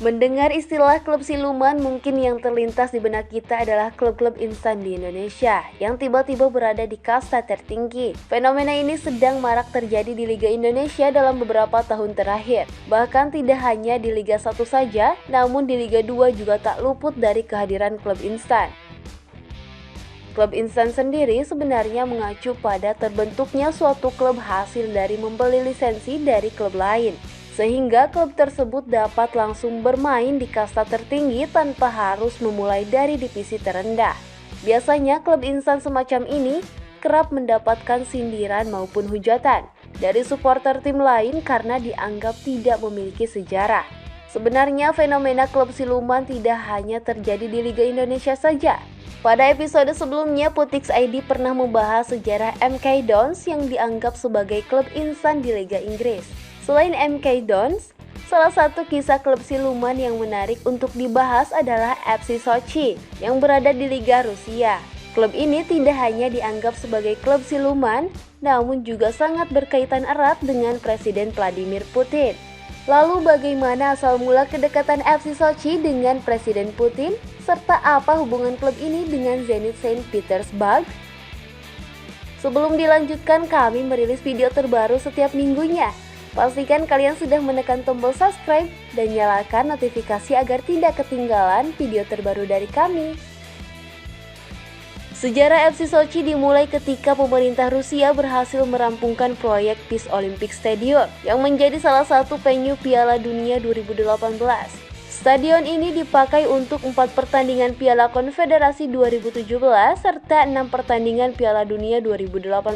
Mendengar istilah klub siluman, mungkin yang terlintas di benak kita adalah klub-klub instan di Indonesia yang tiba-tiba berada di kasta tertinggi. Fenomena ini sedang marak terjadi di Liga Indonesia dalam beberapa tahun terakhir. Bahkan tidak hanya di Liga 1 saja, namun di Liga 2 juga tak luput dari kehadiran klub instan. Klub instan sendiri sebenarnya mengacu pada terbentuknya suatu klub hasil dari membeli lisensi dari klub lain, sehingga klub tersebut dapat langsung bermain di kasta tertinggi tanpa harus memulai dari divisi terendah. Biasanya klub instan semacam ini kerap mendapatkan sindiran maupun hujatan dari supporter tim lain karena dianggap tidak memiliki sejarah. Sebenarnya fenomena klub siluman tidak hanya terjadi di Liga Indonesia saja. Pada episode sebelumnya, Putix ID pernah membahas sejarah MK Dons yang dianggap sebagai klub instan di Liga Inggris. Selain MK Dons, salah satu kisah klub siluman yang menarik untuk dibahas adalah FC Sochi yang berada di Liga Rusia. Klub ini tidak hanya dianggap sebagai klub siluman, namun juga sangat berkaitan erat dengan Presiden Vladimir Putin. Lalu bagaimana asal mula kedekatan FC Sochi dengan Presiden Putin? Serta apa hubungan klub ini dengan Zenit Saint Petersburg? Sebelum dilanjutkan, kami merilis video terbaru setiap minggunya. Pastikan kalian sudah menekan tombol subscribe dan nyalakan notifikasi agar tidak ketinggalan video terbaru dari kami. Sejarah FC Sochi dimulai ketika pemerintah Rusia berhasil merampungkan proyek Peace Olympic Stadium yang menjadi salah satu venue Piala Dunia 2018. Stadion ini dipakai untuk 4 pertandingan Piala Konfederasi 2017 serta 6 pertandingan Piala Dunia 2018.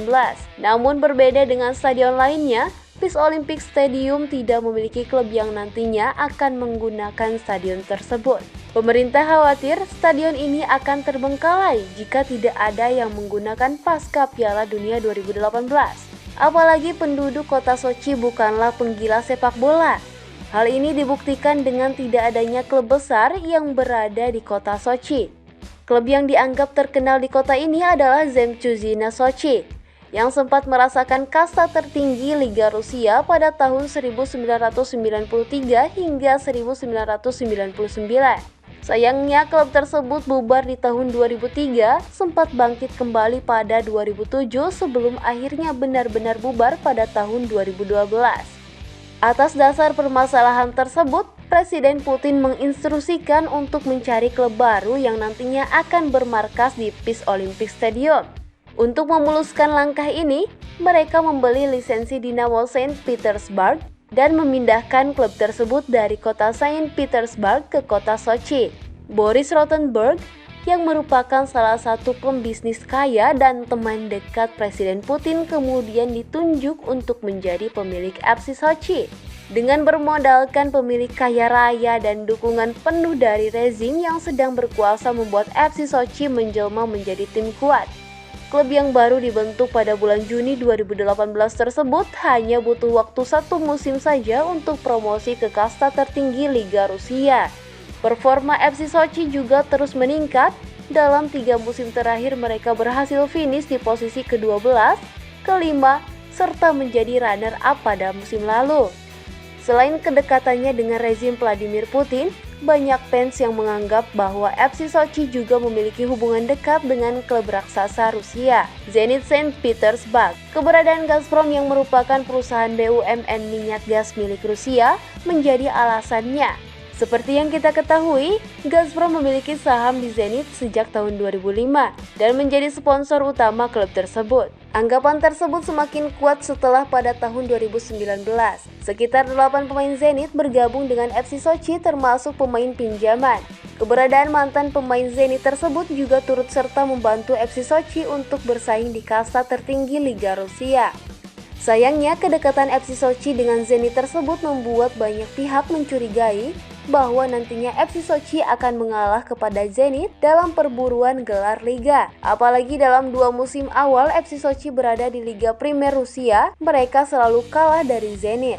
Namun berbeda dengan stadion lainnya, Peace Olympic Stadium tidak memiliki klub yang nantinya akan menggunakan stadion tersebut. Pemerintah khawatir stadion ini akan terbengkalai jika tidak ada yang menggunakan pasca Piala Dunia 2018. Apalagi penduduk kota Sochi bukanlah penggila sepak bola. Hal ini dibuktikan dengan tidak adanya klub besar yang berada di kota Sochi. Klub yang dianggap terkenal di kota ini adalah Zemchuzina Sochi, yang sempat merasakan kasta tertinggi Liga Rusia pada tahun 1993 hingga 1999. Sayangnya klub tersebut bubar di tahun 2003, sempat bangkit kembali pada 2007 sebelum akhirnya benar-benar bubar pada tahun 2012. Atas dasar permasalahan tersebut, Presiden Putin menginstruksikan untuk mencari klub baru yang nantinya akan bermarkas di Peace Olympic Stadium. Untuk memuluskan langkah ini, mereka membeli lisensi Dinamo Saint Petersburg dan memindahkan klub tersebut dari kota Saint Petersburg ke kota Sochi. Boris Rothenberg, yang merupakan salah satu pembisnis kaya dan teman dekat Presiden Putin, kemudian ditunjuk untuk menjadi pemilik FC Sochi. Dengan bermodalkan pemilik kaya raya dan dukungan penuh dari rezim yang sedang berkuasa membuat FC Sochi menjelma menjadi tim kuat. Klub yang baru dibentuk pada bulan Juni 2018 tersebut hanya butuh waktu 1 musim saja untuk promosi ke kasta tertinggi Liga Rusia. Performa FC Sochi juga terus meningkat. Dalam 3 musim terakhir mereka berhasil finish di posisi ke-12, ke-5, serta menjadi runner-up pada musim lalu. Selain kedekatannya dengan rezim Vladimir Putin, banyak fans yang menganggap bahwa FC Sochi juga memiliki hubungan dekat dengan klub raksasa Rusia, Zenit Saint Petersburg. Keberadaan Gazprom yang merupakan perusahaan BUMN minyak gas milik Rusia menjadi alasannya. Seperti yang kita ketahui, Gazprom memiliki saham di Zenit sejak tahun 2005 dan menjadi sponsor utama klub tersebut. Anggapan tersebut semakin kuat setelah pada tahun 2019, sekitar 8 pemain Zenit bergabung dengan FC Sochi termasuk pemain pinjaman. Keberadaan mantan pemain Zenit tersebut juga turut serta membantu FC Sochi untuk bersaing di kasta tertinggi Liga Rusia. Sayangnya, kedekatan FC Sochi dengan Zenit tersebut membuat banyak pihak mencurigai bahwa nantinya FC Sochi akan mengalah kepada Zenit dalam perburuan gelar liga. Apalagi dalam 2 musim awal FC Sochi berada di Liga Primer Rusia, mereka selalu kalah dari Zenit.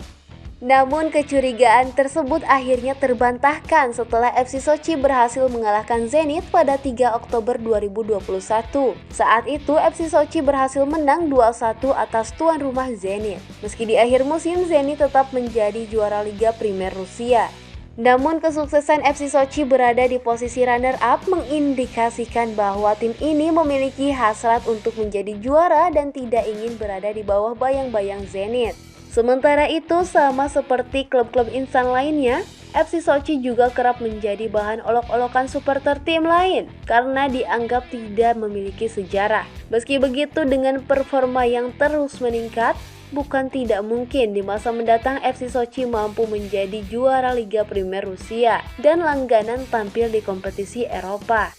Namun kecurigaan tersebut akhirnya terbantahkan setelah FC Sochi berhasil mengalahkan Zenit pada 3 Oktober 2021. Saat itu FC Sochi berhasil menang 2-1 atas tuan rumah Zenit. Meski di akhir musim Zenit tetap menjadi juara Liga Primer Rusia. Namun kesuksesan FC Sochi berada di posisi runner-up mengindikasikan bahwa tim ini memiliki hasrat untuk menjadi juara dan tidak ingin berada di bawah bayang-bayang Zenit. Sementara itu, sama seperti klub-klub insan lainnya, FC Sochi juga kerap menjadi bahan olok-olokan supporter tim lain karena dianggap tidak memiliki sejarah. Meski begitu, dengan performa yang terus meningkat, bukan tidak mungkin di masa mendatang FC Sochi mampu menjadi juara Liga Primer Rusia dan langganan tampil di kompetisi Eropa.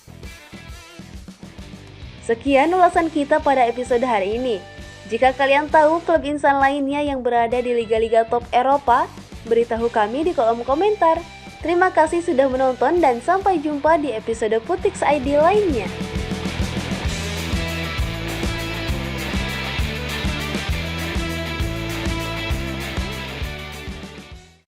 Sekian ulasan kita pada episode hari ini. Jika kalian tahu klub insan lainnya yang berada di liga-liga top Eropa, beritahu kami di kolom komentar. Terima kasih sudah menonton dan sampai jumpa di episode Putix ID lainnya.